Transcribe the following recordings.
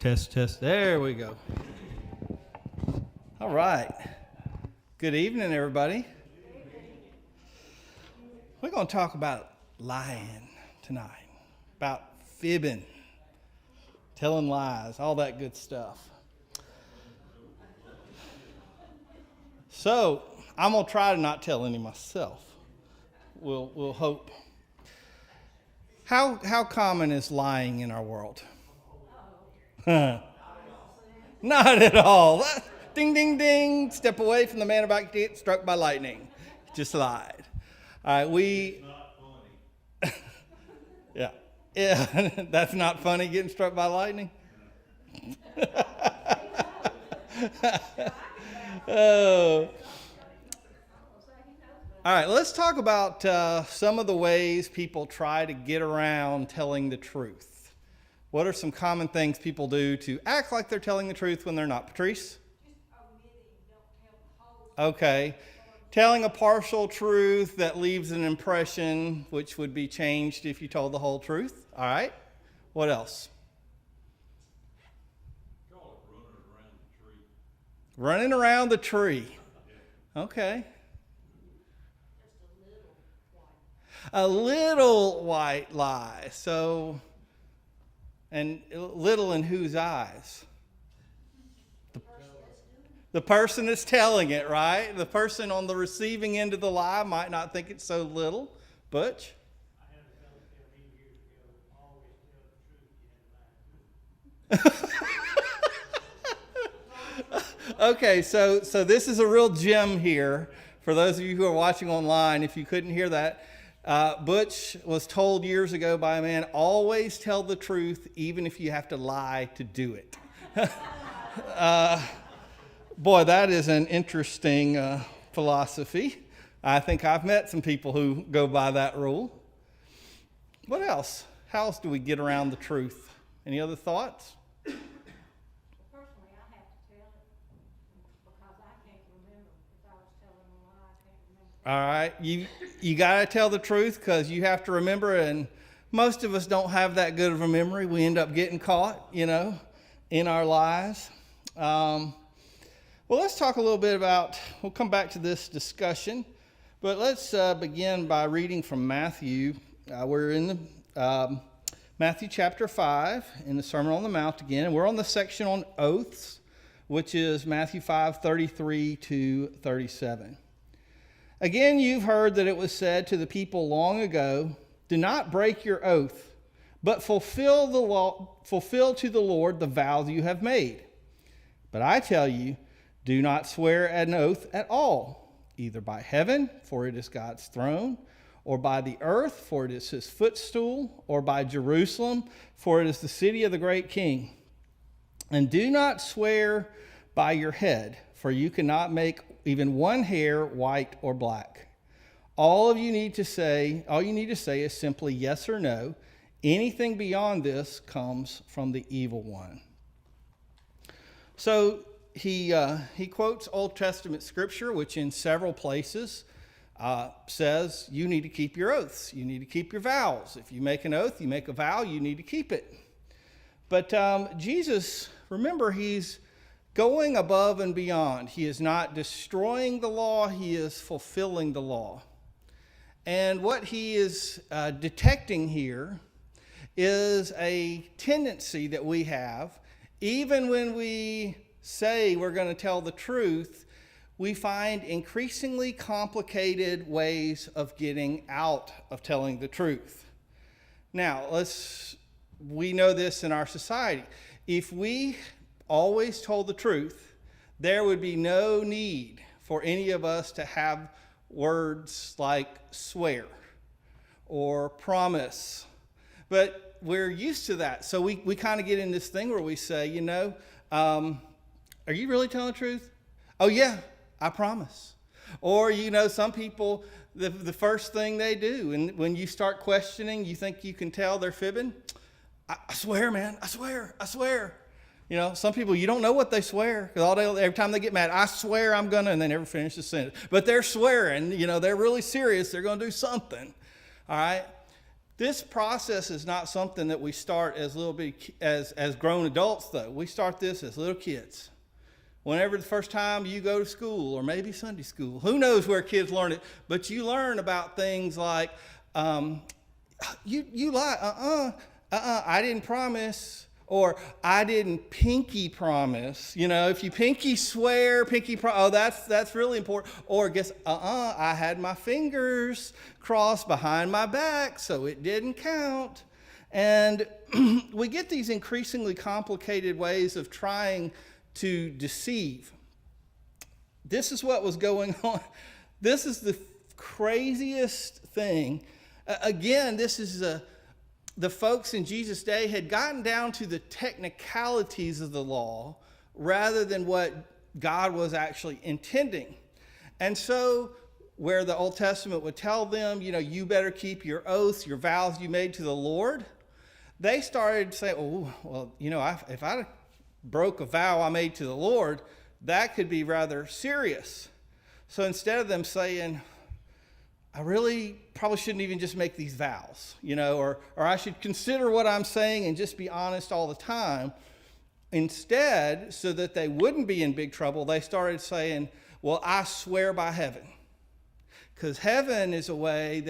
Test, test. There we go. All right. Good evening, everybody. We're going to talk about lying tonight, about fibbing, telling lies, all that good stuff. So I'm going to try to not tell any myself. We'll hope. How common is lying in our world? Not at all. Ding, ding, ding. Step away from the man about to get struck by lightning. Just lied. All right, yeah, that's not funny, getting struck by lightning. Oh. All right, let's talk about some of the ways people try to get around telling the truth. What are some common things people do to act like they're telling the truth when they're not? Patrice? Okay. Telling a partial truth that leaves an impression which would be changed if you told the whole truth. All right. What else? Running around the tree. Okay. A little white lie. So, and little in whose eyes? The person that's telling it, right? The person on the receiving end of the lie might not think it's so little. Butch? I had a fellow tell me years ago, always tell the truth, you had to lie. Okay, so this is a real gem here. For those of you who are watching online, if you couldn't hear that, Butch was told years ago by a man, always tell the truth, even if you have to lie to do it. Boy, that is an interesting philosophy. I think I've met some people who go by that rule. What else? How else do we get around the truth? Any other thoughts? Personally, I have to tell it because I can't remember. If I was telling a lie, I can't remember. All right, you got to tell the truth because you have to remember, and most of us don't have that good of a memory. We end up getting caught, in our lies. Well, let's talk a little bit about, we'll come back to this discussion, but let's begin by reading from Matthew. We're in Matthew chapter 5 in the Sermon on the Mount again, and we're on the section on oaths, which is Matthew 5:33 to 37. Again, you've heard that it was said to the people long ago, do not break your oath, but fulfill to the Lord the vows you have made. But I tell you, do not swear an oath at all, either by heaven, for it is God's throne, or by the earth, for it is his footstool, or by Jerusalem, for it is the city of the great king. And do not swear by your head, for you cannot make even one hair white or black. All you need to say is simply yes or no. Anything beyond this comes from the evil one. So he quotes Old Testament scripture, which in several places says you need to keep your oaths. You need to keep your vows. If you make an oath, you make a vow, you need to keep it. But Jesus, remember, he's going above and beyond. He is not destroying the law. He is fulfilling the law. And what he is detecting here is a tendency that we have, even when we say we're going to tell the truth, we find increasingly complicated ways of getting out of telling the truth. Now, we know this in our society. If we always told the truth, there would be no need for any of us to have words like swear or promise. But we're used to that. So we kind of get in this thing where we say, are you really telling the truth? Oh, yeah, I promise. Or, some people, the first thing they do, and when you start questioning, you think you can tell they're fibbing. I swear, man, I swear. Some people, you don't know what they swear. Because every time they get mad, I swear I'm going to, and they never finish the sentence. But they're swearing, they're really serious. They're going to do something. All right? This process is not something that we start as as grown adults, though. We start this as little kids. Whenever the first time you go to school, or maybe Sunday school, who knows where kids learn it, but you learn about things like, you lie, I didn't promise, or I didn't pinky promise. You know, if you pinky swear, that's really important. Or guess, I had my fingers crossed behind my back, so it didn't count. And we get these increasingly complicated ways of trying to deceive. This is what was going on. This is the craziest thing. Again, this is the folks in Jesus' day had gotten down to the technicalities of the law rather than what God was actually intending. And so where the Old Testament would tell them, you better keep your oaths, your vows you made to the Lord, they started to say, oh, well, if I broke a vow I made to the Lord, that could be rather serious. So instead of them saying, I really probably shouldn't even just make these vows, or I should consider what I'm saying and just be honest all the time. Instead, so that they wouldn't be in big trouble, they started saying, well, I swear by heaven. Because heaven is a way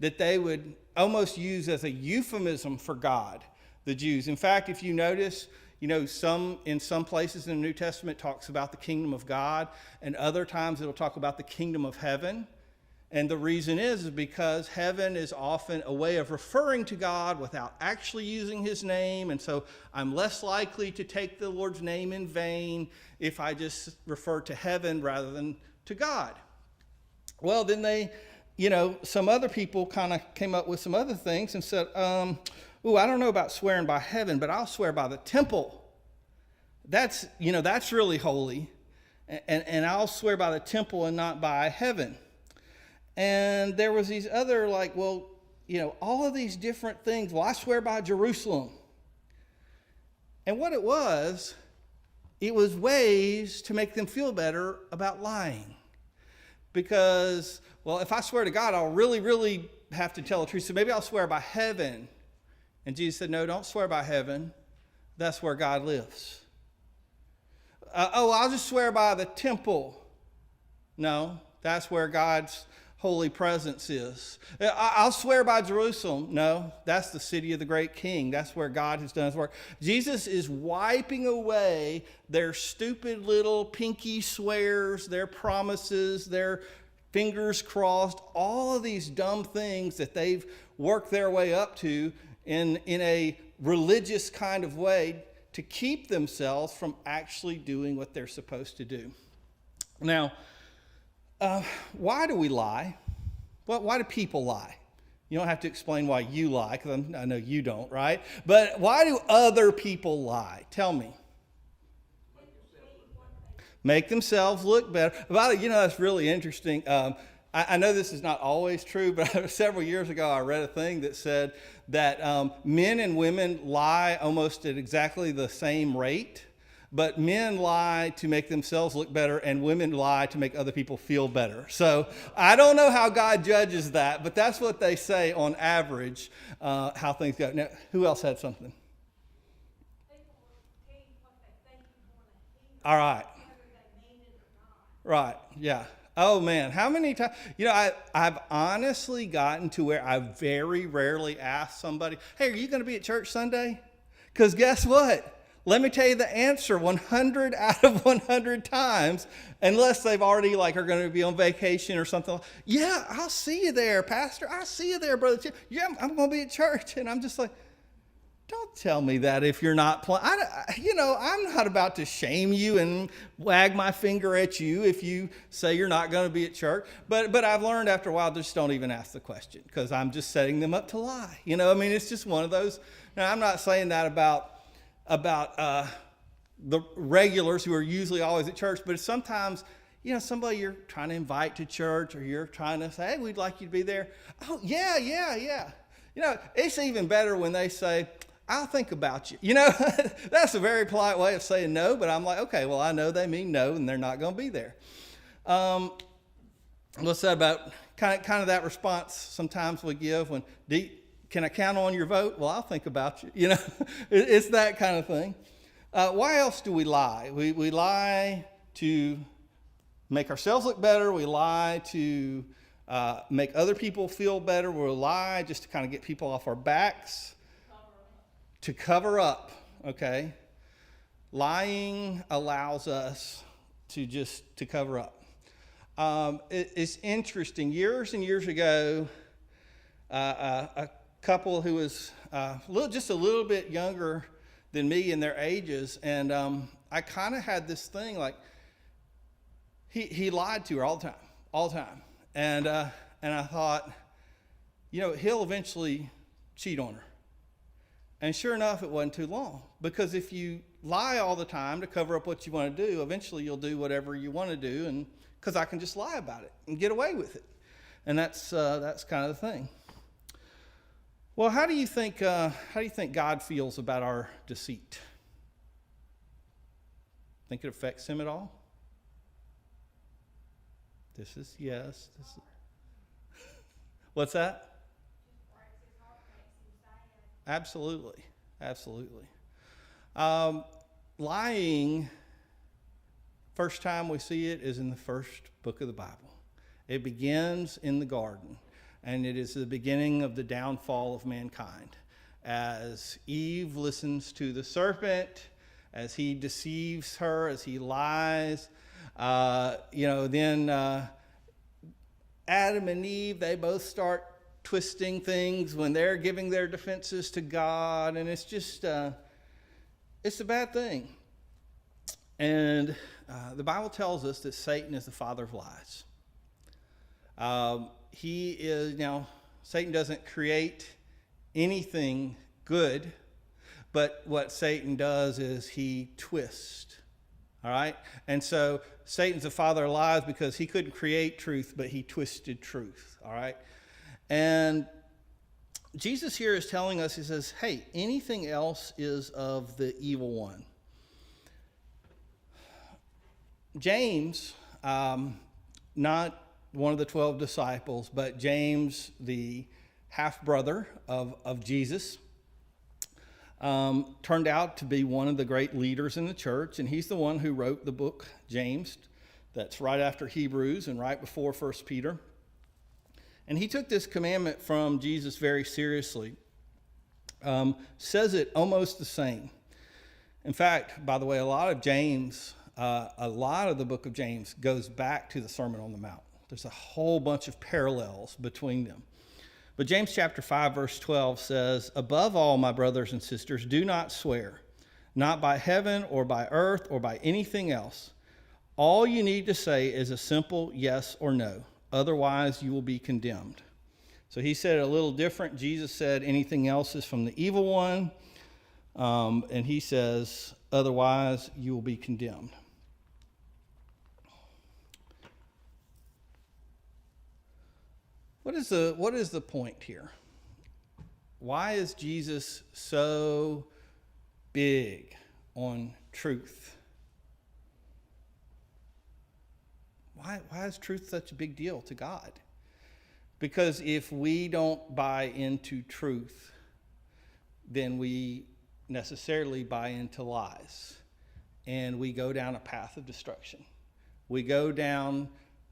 that they would almost use as a euphemism for God, the Jews. In fact, if you notice, in some places in the New Testament talks about the kingdom of God, and other times it'll talk about the kingdom of heaven. And the reason is because heaven is often a way of referring to God without actually using his name. And so I'm less likely to take the Lord's name in vain if I just refer to heaven rather than to God. Well, then some other people kind of came up with some other things and said, I don't know about swearing by heaven, but I'll swear by the temple. That's really holy. And I'll swear by the temple and not by heaven. And there was these other all of these different things. Well, I swear by Jerusalem. And what it was ways to make them feel better about lying. Because, well, if I swear to God, I'll really, really have to tell the truth. So maybe I'll swear by heaven. And Jesus said, no, don't swear by heaven. That's where God lives. I'll just swear by the temple. No, that's where God's holy presence is. I'll swear by Jerusalem. No, that's the city of the great king. That's where God has done his work. Jesus is wiping away their stupid little pinky swears, their promises, their fingers crossed, all of these dumb things that they've worked their way up to in a religious kind of way to keep themselves from actually doing what they're supposed to do. Now, why do we lie? Well, why do people lie? You don't have to explain why you lie, because I know you don't, right? But why do other people lie? Tell me. Make themselves look better. That's really interesting. I know this is not always true, but several years ago I read a thing that said that men and women lie almost at exactly the same rate. But men lie to make themselves look better, and women lie to make other people feel better. So I don't know how God judges that, but that's what they say on average, how things go. Now, who else had something? All right. Right, yeah. Oh, man, how many times? I've honestly gotten to where I very rarely ask somebody, hey, are you going to be at church Sunday? Because guess what? Let me tell you the answer 100 out of 100 times, unless they've already are going to be on vacation or something. Yeah, I'll see you there, Pastor. I'll see you there, brother. Yeah, I'm going to be at church. And I'm just like, don't tell me that if you're not playing. I'm not about to shame you and wag my finger at you if you say you're not going to be at church. But I've learned after a while, just don't even ask the question, because I'm just setting them up to lie. It's just one of those. Now, I'm not saying that about the regulars who are usually always at church, but it's sometimes, somebody you're trying to invite to church, or you're trying to say, hey, we'd like you to be there. Oh, yeah. It's even better when they say, I'll think about you. That's a very polite way of saying no, but I'm like, okay, well, I know they mean no, and they're not going to be there. What's that about kind of that response sometimes we give when can I count on your vote? Well, I'll think about you. You know, it's that kind of thing. Why else do we lie? We lie to make ourselves look better. We lie to make other people feel better. We lie just to kind of get people off our backs. To cover up, okay? Lying allows us to cover up. It's interesting. Years and years ago, a couple who was just a little bit younger than me in their ages, and I kind of had this thing like he lied to her all the time, and I thought, you know, he'll eventually cheat on her. And sure enough, it wasn't too long, because if you lie all the time to cover up what you want to do, eventually you'll do whatever you want to do, and because I can just lie about it and get away with it, and that's kind of the thing. Well, how do you think God feels about our deceit? Think it affects him at all? This is yes. What's that? Absolutely. Lying, first time we see it is in the first book of the Bible. It begins in the garden, and it is the beginning of the downfall of mankind. As Eve listens to the serpent, as he deceives her, as he lies, then Adam and Eve, they both start twisting things when they're giving their defenses to God, and it's just it's a bad thing. And the Bible tells us that Satan is the father of lies. Satan doesn't create anything good, but what Satan does is he twists. All right? And so Satan's the father of lies because he couldn't create truth, but he twisted truth. All right? And Jesus here is telling us, he says, hey, anything else is of the evil one. James, not one of the 12 disciples, but James, the half-brother of Jesus, turned out to be one of the great leaders in the church, and he's the one who wrote the book James. That's right after Hebrews and right before 1 Peter. And he took this commandment from Jesus very seriously. Says it almost the same. In fact, by the way, a lot of the book of James goes back to the Sermon on the Mount. There's a whole bunch of parallels between them. But James chapter 5, verse 12 says, above all, my brothers and sisters, do not swear, not by heaven or by earth or by anything else. All you need to say is a simple yes or no. Otherwise, you will be condemned. So he said it a little different. Jesus said anything else is from the evil one. And he says, otherwise, you will be condemned. What is the point here? Why is Jesus so big on truth? Why is truth such a big deal to God? Because if we don't buy into truth, then we necessarily buy into lies. And we go down a path of destruction. We go down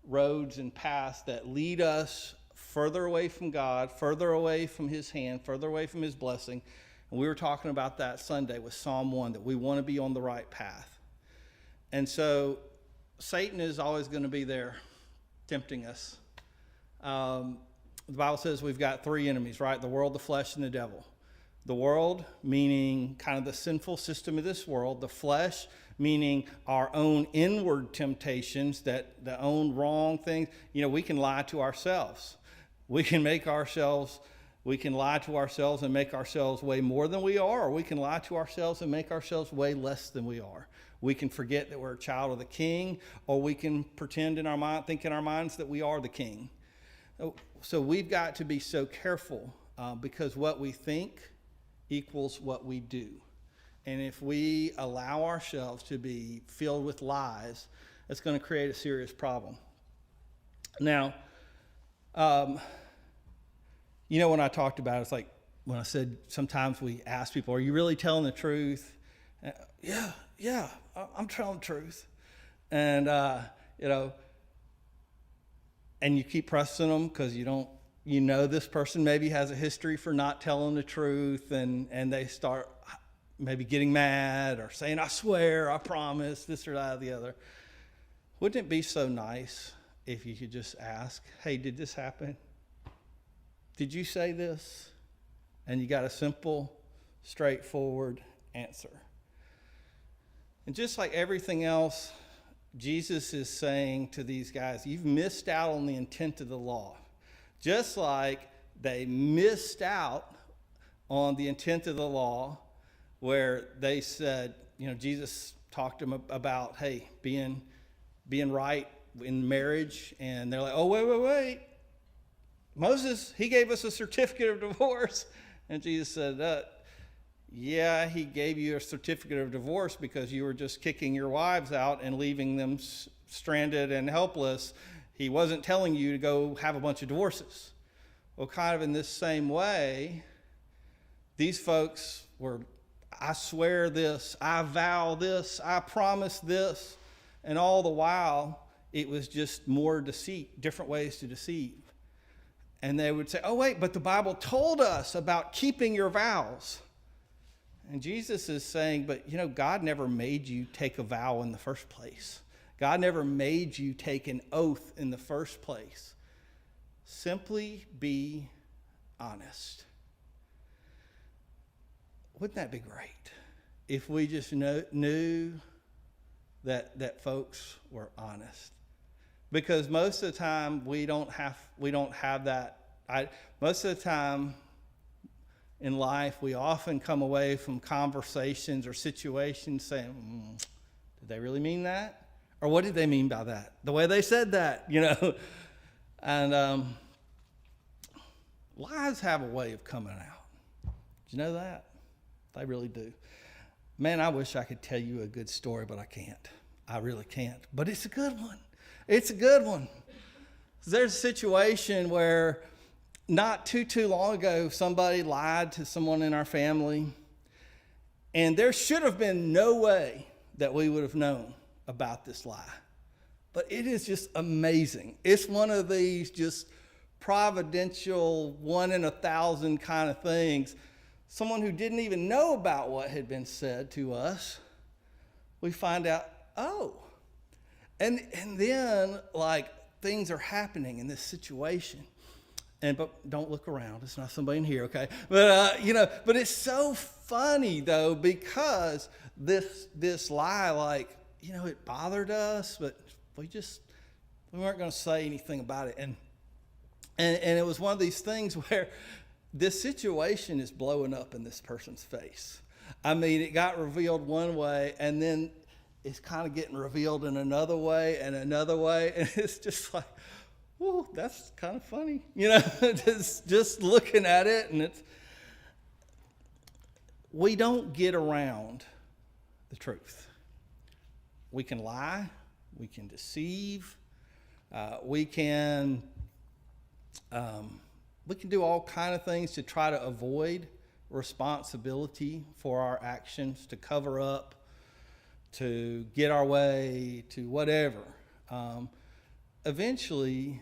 roads and paths that lead us further away from God, further away from his hand, further away from his blessing. And we were talking about that Sunday with Psalm 1, that we want to be on the right path. And so Satan is always going to be there tempting us. The Bible says we've got three enemies, right? The world, the flesh, and the devil. The world, meaning kind of the sinful system of this world. The flesh, meaning our own inward temptations, that the own wrong things. You know, we can lie to ourselves. We can lie to ourselves and make ourselves way more than we are, or we can lie to ourselves and make ourselves way less than we are. We can forget that we're a child of the king, or we can pretend in our mind, think in our minds that we are the king. So we've got to be so careful because what we think equals what we do. And if we allow ourselves to be filled with lies, it's going to create a serious problem. Now, when I talked about it, it's like when I said sometimes we ask people, are you really telling the truth? Yeah, I'm telling the truth. And, and you keep pressing them because you know this person maybe has a history for not telling the truth, and they start maybe getting mad or saying, I swear, I promise, this or that or the other. Wouldn't it be so nice if you could just ask, hey, did this happen? Did you say this? And you got a simple, straightforward answer. And just like everything else, Jesus is saying to these guys, you've missed out on the intent of the law. Just like they missed out on the intent of the law, where they said, Jesus talked to them about, hey, being right in marriage. And they're like, oh, wait. Moses, he gave us a certificate of divorce. And Jesus said, yeah, he gave you a certificate of divorce because you were just kicking your wives out and leaving them stranded and helpless. He wasn't telling you to go have a bunch of divorces. Well, kind of in this same way, these folks were, I swear this, I vow this, I promise this. And all the while, it was just more deceit, different ways to deceive. And they would say, oh, wait, but the Bible told us about keeping your vows. And Jesus is saying, but God never made you take a vow in the first place. God never made you take an oath in the first place. Simply be honest. Wouldn't that be great if we just knew that folks were honest? Because most of the time we don't have that. Most of the time in life, we often come away from conversations or situations saying, did they really mean that? Or what did they mean by that? The way they said that, And lies have a way of coming out. Do you know that? They really do. Man, I wish I could tell you a good story, but I can't. I really can't. But it's a good one. It's a good one. There's a situation where not too long ago, somebody lied to someone in our family, and there should have been no way that we would have known about this lie. But it is just amazing. It's one of these just providential, 1 in 1,000 kind of things. Someone who didn't even know about what had been said to us, we find out, oh. And then, things are happening in this situation. But don't look around. It's not somebody in here, okay? But, but it's so funny, though, because this lie, it bothered us, but we weren't going to say anything about it. And it was one of these things where this situation is blowing up in this person's face. I mean, it got revealed one way, and then it's kind of getting revealed in another way, and it's just like, whoa, that's kind of funny. Just looking at it, and we don't get around the truth. We can lie, we can deceive, we can do all kind of things to try to avoid responsibility for our actions, to cover up, to get our way, to whatever. Eventually,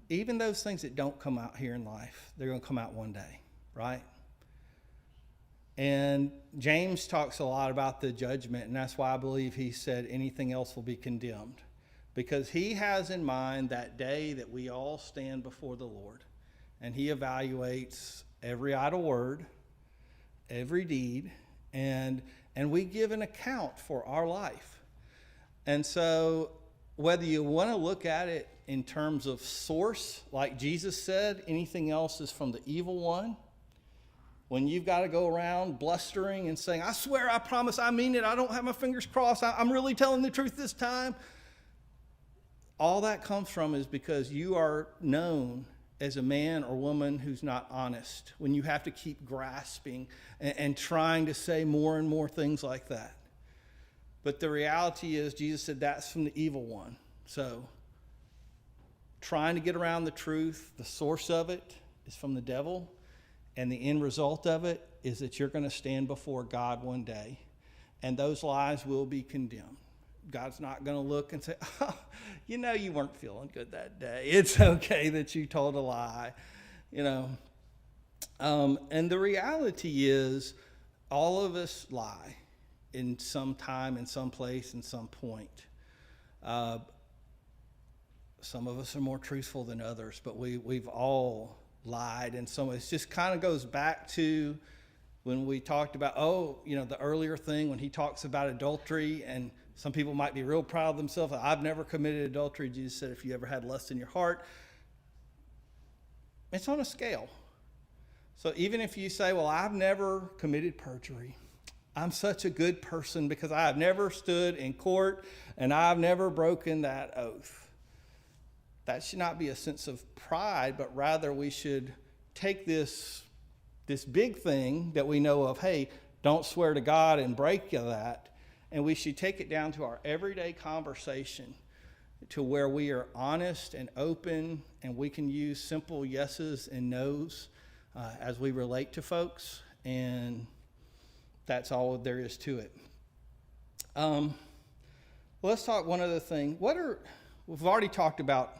even those things that don't come out here in life, they're going to come out one day, right? And James talks a lot about the judgment, and that's why I believe he said anything else will be condemned. Because he has in mind that day that we all stand before the Lord, and he evaluates every idle word, every deed, and we give an account for our life. And so whether you want to look at it in terms of source, like Jesus said, anything else is from the evil one. When you've got to go around blustering and saying, I swear, I promise, I mean it, I don't have my fingers crossed, I'm really telling the truth this time. All that comes from is because you are known as a man or woman who's not honest, when you have to keep grasping and trying to say more and more things like that. But the reality is, Jesus said that's from the evil one. So trying to get around the truth, the source of it is from the devil. And the end result of it is that you're going to stand before God one day, and those lies will be condemned. God's not going to look and say, oh, you know, you weren't feeling good that day. It's okay that you told a lie, you know. And the reality is all of us lie in some time, in some place, in some point. Some of us are more truthful than others, but we've all lied. And so it just kind of goes back to when we talked about, the earlier thing when he talks about adultery, and some people might be real proud of themselves. I've never committed adultery. Jesus said, if you ever had lust in your heart, it's on a scale. So even if you say, well, I've never committed perjury, I'm such a good person because I have never stood in court and I've never broken that oath. That should not be a sense of pride, but rather we should take this big thing that we know of, hey, don't swear to God and break that, and we should take it down to our everyday conversation to where we are honest and open, and we can use simple yeses and nos as we relate to folks, and that's all there is to it. Let's talk one other thing. We've already talked about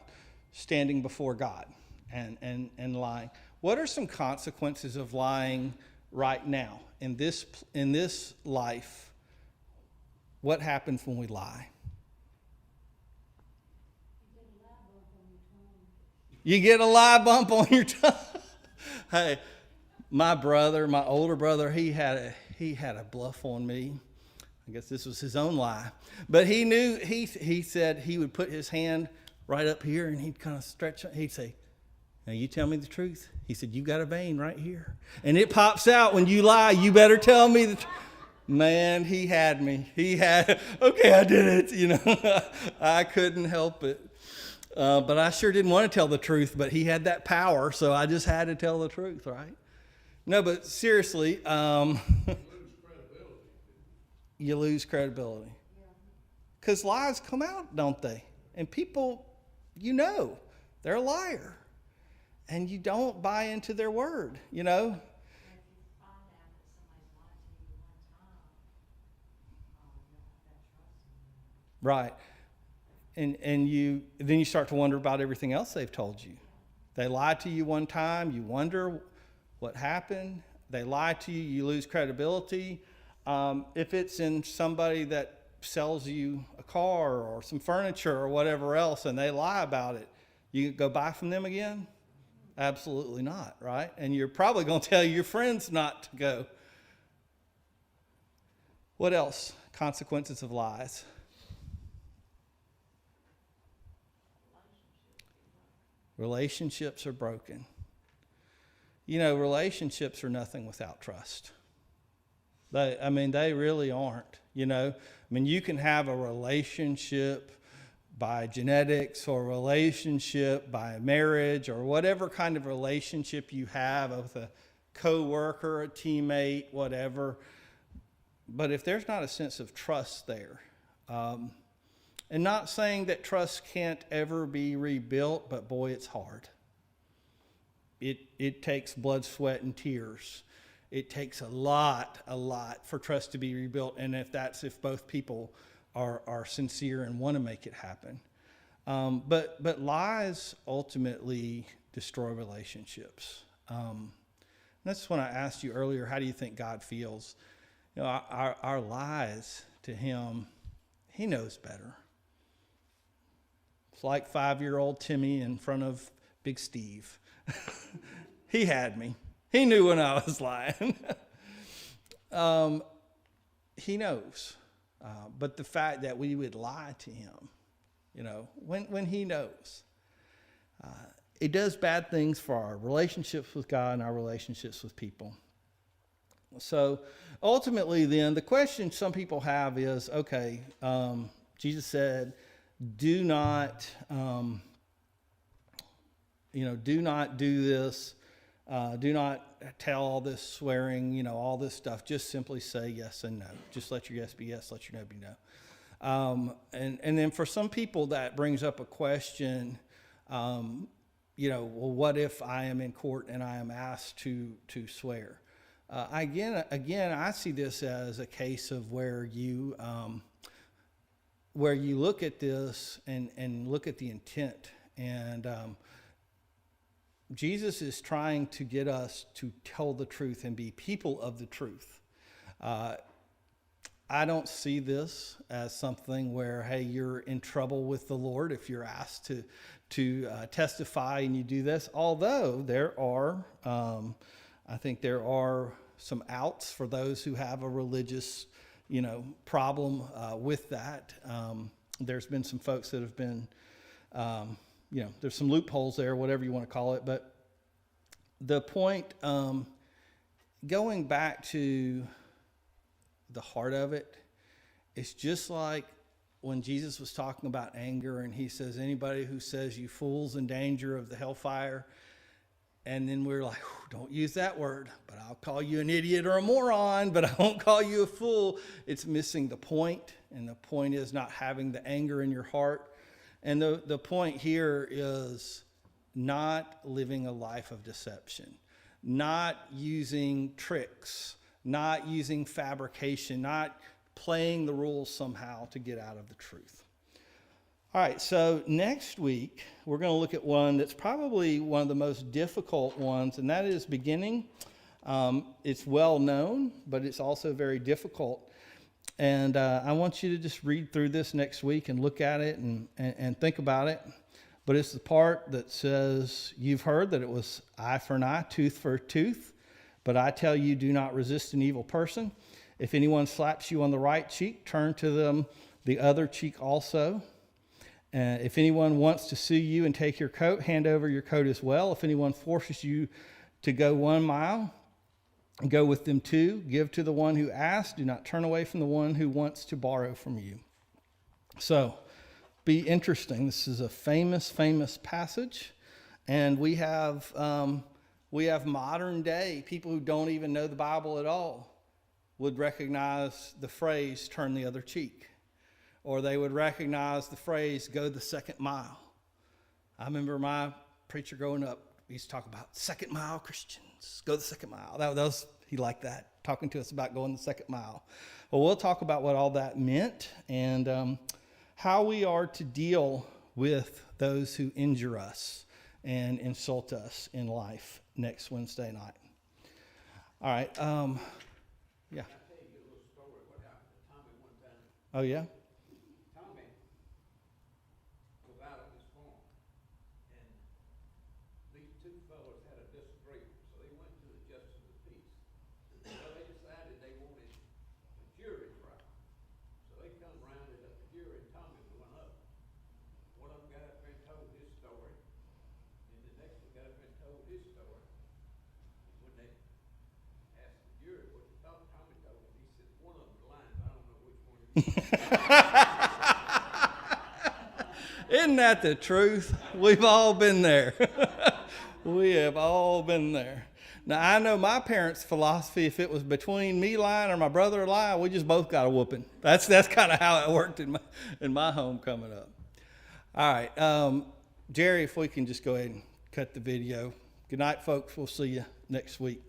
standing before God and lying. What are some consequences of lying right now in this life? What happens when we lie? You get a lie bump on your tongue. Hey, my older brother, he had a bluff on me. I guess this was his own lie. But he knew, he said he would put his hand right up here and he'd kind of stretch it. He'd say, now you tell me the truth. He said, you got a vein right here. And it pops out when you lie. You better tell me the truth. Man, he had me. Okay, I did it. I couldn't help it. But I sure didn't want to tell the truth, but he had that power, so I just had to tell the truth, right? No, but seriously, you lose credibility. Because lies come out, don't they? And people, they're a liar. And you don't buy into their word, Right. And then you start to wonder about everything else they've told you. They lied to you one time, you wonder what happened. They lie to you, you lose credibility. If it's in somebody that sells you a car or some furniture or whatever else and they lie about it, you go buy from them again? Absolutely not, right? And you're probably going to tell your friends not to go. What else? Consequences of lies. Relationships are broken. Relationships are nothing without trust. They really aren't, You can have a relationship by genetics or a relationship by marriage or whatever kind of relationship you have with a coworker, a teammate, whatever. But if there's not a sense of trust there, and not saying that trust can't ever be rebuilt, but boy, it's hard. It takes blood, sweat, and tears. It takes a lot for trust to be rebuilt, and if both people are sincere and want to make it happen. But lies ultimately destroy relationships. That's when I asked you earlier, how do you think God feels? Our lies to him, he knows better. It's like 5-year-old Timmy in front of Big Steve. He had me. He knew when I was lying. He knows. But the fact that we would lie to him, when he knows, it does bad things for our relationships with God and our relationships with people. So ultimately then, the question some people have is, okay, Jesus said, do not do this. Do not tell all this swearing, all this stuff. Just simply say yes and no. Just let your yes be yes, let your no be no. And then for some people that brings up a question, well, what if I am in court and I am asked to swear? Again, I see this as a case of where you look at this and look at the intent. And Jesus is trying to get us to tell the truth and be people of the truth. I don't see this as something where, hey, you're in trouble with the Lord if you're asked to testify and you do this. Although there are, I think there are some outs for those who have a religious, problem with that. There's been some folks that have been, there's some loopholes there, whatever you want to call it. But the point, going back to the heart of it, it's just like when Jesus was talking about anger and he says, anybody who says you fool's in danger of the hellfire. And then we're like, don't use that word, but I'll call you an idiot or a moron, but I won't call you a fool. It's missing the point. And the point is not having the anger in your heart. And the point here is not living a life of deception, not using tricks, not using fabrication, not playing the rules somehow to get out of the truth. All right, so next week, we're going to look at one that's probably one of the most difficult ones, and that is beginning. It's well known, but it's also very difficult. And I want you to just read through this next week and look at it and think about it. But it's the part that says, you've heard that it was eye for an eye, tooth for a tooth. But I tell you, do not resist an evil person. If anyone slaps you on the right cheek, turn to them the other cheek also. If anyone wants to sue you and take your coat, hand over your coat as well. If anyone forces you to go 1 mile, go with them 2. Give to the one who asks. Do not turn away from the one who wants to borrow from you. So, be interesting. This is a famous passage. And we have modern day people who don't even know the Bible at all would recognize the phrase, turn the other cheek. Or they would recognize the phrase, go the second mile. I remember my preacher growing up, he used to talk about second mile Christians, go the second mile. He liked that, talking to us about going the second mile. Well, we'll talk about what all that meant and how we are to deal with those who injure us and insult us in life next Wednesday night. All right. Yeah. I'll tell you a little story what happened to Tommy one time. Oh, yeah? Tommy was out on his farm, and these two fellows had a disagreement, so they went to the justice of the peace. Well, they decided they wanted a jury trial. So they come rounded up the jury, and Tommy was one of them. One of them got up there and told his story, and the next one got up there and told his story. And when they asked the jury what they thought Tommy told them, he said, one of them's lying, but I don't know which one it is. Isn't that the truth? We've all been there. We have all been there. Now, I know my parents' philosophy, if it was between me lying or my brother lying, we just both got a whooping. That's kind of how it worked in my home coming up. All right. Jerry, if we can just go ahead and cut the video. Good night, folks. We'll see you next week.